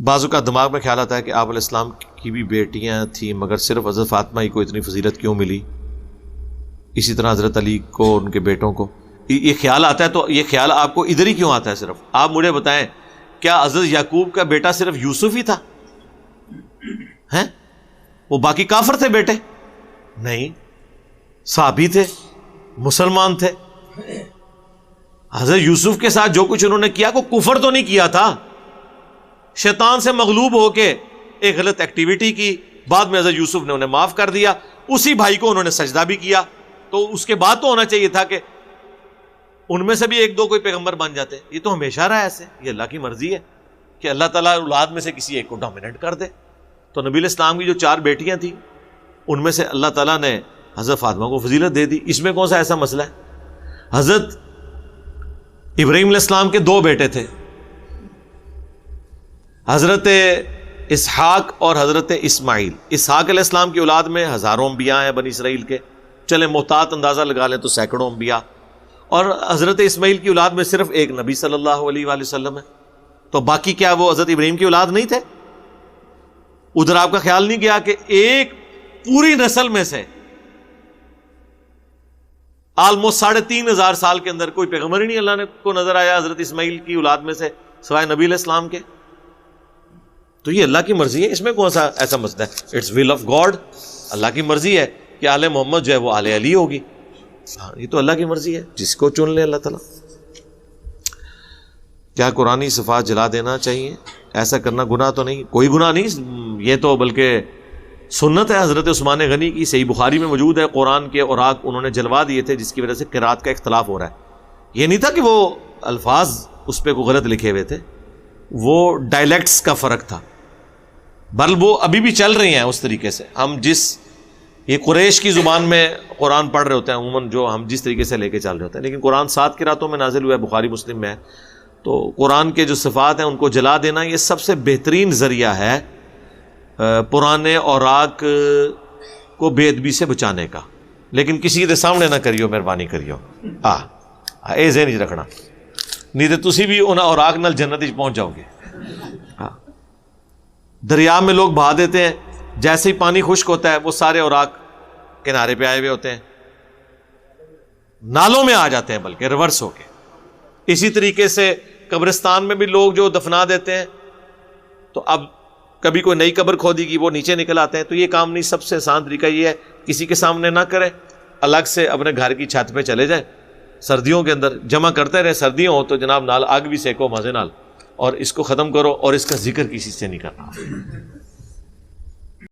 بعض اوقات دماغ میں خیال آتا ہے کہ آپ علیہ السلام کی بھی بیٹیاں تھیں مگر صرف حضرت فاطمہ ہی کو اتنی فضیلت کیوں ملی، اسی طرح حضرت علی کو، ان کے بیٹوں کو. یہ خیال آتا ہے تو یہ خیال آپ کو ادھر ہی کیوں آتا ہے؟ صرف آپ مجھے بتائیں، کیا حضرت یعقوب کا بیٹا صرف یوسف ہی تھا ہیں؟ وہ باقی کافر تھے بیٹے؟ نہیں، صحابی تھے، مسلمان تھے. حضرت یوسف کے ساتھ جو کچھ انہوں نے کیا کوئی کفر تو نہیں کیا تھا، شیطان سے مغلوب ہو کے ایک غلط ایکٹیویٹی کی، بعد میں حضرت یوسف نے انہیں معاف کر دیا، اسی بھائی کو انہوں نے سجدہ بھی کیا. تو اس کے بعد تو ہونا چاہیے تھا کہ ان میں سے بھی ایک دو کوئی پیغمبر بن جاتے. یہ تو ہمیشہ رہا ایسے، یہ اللہ کی مرضی ہے کہ اللہ تعالیٰ اولاد میں سے کسی ایک کو ڈومیننٹ کر دے. تو نبی علیہ السلام کی جو 4 بیٹیاں تھیں ان میں سے اللہ تعالیٰ نے حضرت فاطمہ کو فضیلت دے دی. اس میں کون سا ایسا مسئلہ ہے؟ حضرت ابراہیم علیہ السلام کے 2 بیٹے تھے، حضرت اسحاق اور حضرت اسماعیل. اسحاق علیہ السلام کی اولاد میں ہزاروں انبیاء ہیں بنی اسرائیل کے، چلے محتاط اندازہ لگا لیں تو سینکڑوں انبیاء. اور حضرت اسماعیل کی اولاد میں صرف ایک نبی صلی اللہ علیہ وآلہ وسلم ہے. تو باقی کیا وہ حضرت ابراہیم کی اولاد نہیں تھے؟ ادھر آپ کا خیال نہیں گیا کہ ایک پوری نسل میں سے آلموسٹ 3500 سال کے اندر کوئی پیغمبر ہی نہیں اللہ نے کو نظر آیا حضرت اسماعیل کی اولاد میں سے سوائے نبی علیہ السلام کے. تو یہ اللہ کی مرضی ہے، اس میں کون سا ایسا مسئلہ ہے؟ It's will of God. Allah کی مرضی ہے کہ آل محمد جو ہے وہ آل علی ہوگی. یہ تو اللہ کی مرضی ہے، جس کو چن لے اللہ تعالیٰ. کیا قرآنی صفات جلا دینا چاہیے؟ ایسا کرنا گناہ تو نہیں، کوئی گناہ نہیں، یہ تو بلکہ سنت ہے. حضرت عثمان غنی کی صحیح بخاری میں موجود ہے، قرآن کے اوراق انہوں نے جلوا دیے تھے جس کی وجہ سے قرات کا اختلاف ہو رہا ہے. یہ نہیں تھا کہ وہ الفاظ اس پہ کو غلط لکھے ہوئے تھے، وہ ڈائلیکٹس کا فرق تھا. بل وہ ابھی بھی چل رہی ہیں اس طریقے سے. ہم یہ قریش کی زبان میں قرآن پڑھ رہے ہوتے ہیں عموماً، جو ہم جس طریقے سے لے کے چل رہے ہوتے ہیں، لیکن قرآن 7 قراتوں میں نازل ہوا ہے، بخاری مسلم میں ہے. تو قرآن کے جو صفات ہیں ان کو جلا دینا یہ سب سے بہترین ذریعہ ہے پرانے اوراق کو بے ادبی سے بچانے کا. لیکن کسی کے سامنے نہ کریو، مہربانی کریو. اے ذہن وچ رکھنا، نہیں تو تسی بھی انہاں اوراق نال جنت وچ پہنچ جاؤ گے. دریا میں لوگ بہا دیتے ہیں، جیسے ہی پانی خشک ہوتا ہے وہ سارے اوراق کنارے پہ آئے ہوئے ہوتے ہیں، نالوں میں آ جاتے ہیں بلکہ ریورس ہو کے. اسی طریقے سے قبرستان میں بھی لوگ جو دفنا دیتے ہیں تو اب کبھی کوئی نئی قبر کھودی گی وہ نیچے نکل آتے ہیں. تو یہ کام نہیں، سب سے آسان طریقہ یہ ہے کسی کے سامنے نہ کریں، الگ سے اپنے گھر کی چھت پہ چلے جائیں، سردیوں کے اندر جمع کرتے رہیں، سردیوں ہو تو جناب نال آگ بھی سیکو مزے نال، اور اس کو ختم کرو، اور اس کا ذکر کسی سے نہیں کرنا.